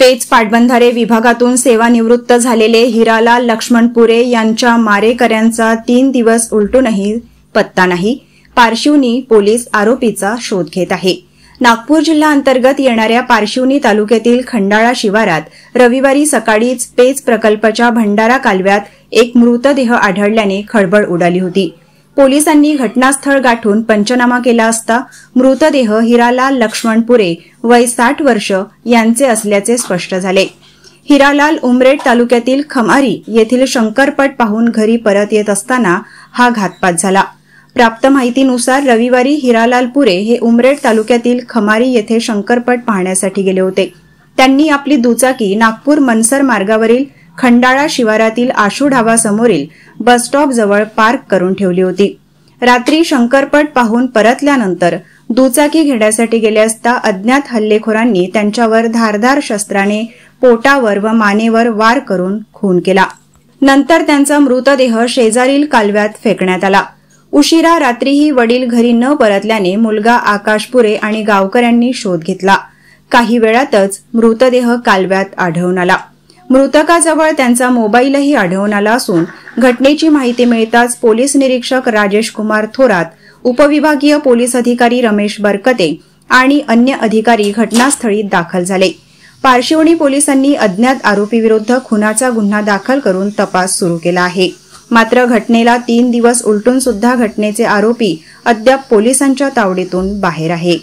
पेच पाटबंधारे विभागातून सेवानिवृत्त झालेले हिरालाल लक्ष्मणपुरे यांच्या मारेकऱ्यांचा 3 दिवस उलटूनही पत्ता नाही। पारशिवनी पोलीस आरोपीचा शोध घेत आहे। नागपूर जिल्हा अंतर्गत येणाऱ्या पारशिवनी तालुक्यातील खंडाळा शिवारात रविवारी सकाळीच पेच प्रकल्पाच्या भंडारा कालव्यात एक मृतदेह आढळल्याने खळबळ उडाली होती। पोलिसांनी घटनास्थळ गाठून पंचनामा केला असता मृतदेह हिरालाल लक्ष्मणपुरे वय 60 वर्ष यांचे असल्याचे स्पष्ट झाले। हिरालाल उमरेड तालुक्यातील खमारी येथील शंकरपट पाहून घरी परत येत असताना हा घातपात झाला। प्राप्त माहितीनुसार रविवारी हिरालाल पुरे हे उमरेड तालुक्यातील खमारी येथे शंकरपट पाहण्यासाठी गेले होते। त्यांनी आपली दुचाकी नागपूर मनसर मार्गावरील खंडाळा शिवारातील आशू ढाबासमोरील बसस्टॉप जवळ पार्क करून ठेवली होती। रात्री शंकरपट पाहून परतल्यानंतर दुचाकी घेण्यासाठी गेले असता अज्ञात हल्लेखोरांनी त्यांच्यावर धारदार शस्त्राने पोटावर व मानेवर वार करून खून केला। नंतर त्यांचा मृतदेह शेजारील कालव्यात फेकण्यात आला। उशिरा रात्रीही वडील घरी न परतल्याने मुलगा आकाश पुरे आणि गावकऱ्यांनी शोध घेतला। काही वेळातच मृतदेह कालव्यात आढळून आला। मृतकाजवळ त्यांचा मोबाईलही आढळून आला असून घटनेची माहिती मिळताच पोलीस निरीक्षक राजेश कुमार थोरात, उपविभागीय पोलीस अधिकारी रमेश बरकते आणि अन्य अधिकारी घटनास्थळी दाखल झाले। पारशिवनी पोलिसांनी अज्ञात आरोपीविरुद्ध खुनाचा गुन्हा दाखल करून तपास सुरू केला आहे। मात्र घटनेला 3 दिवस उलटून सुद्धा घटनेचे आरोपी अद्याप पोलिसांच्या तावडीतून बाहेर आहे।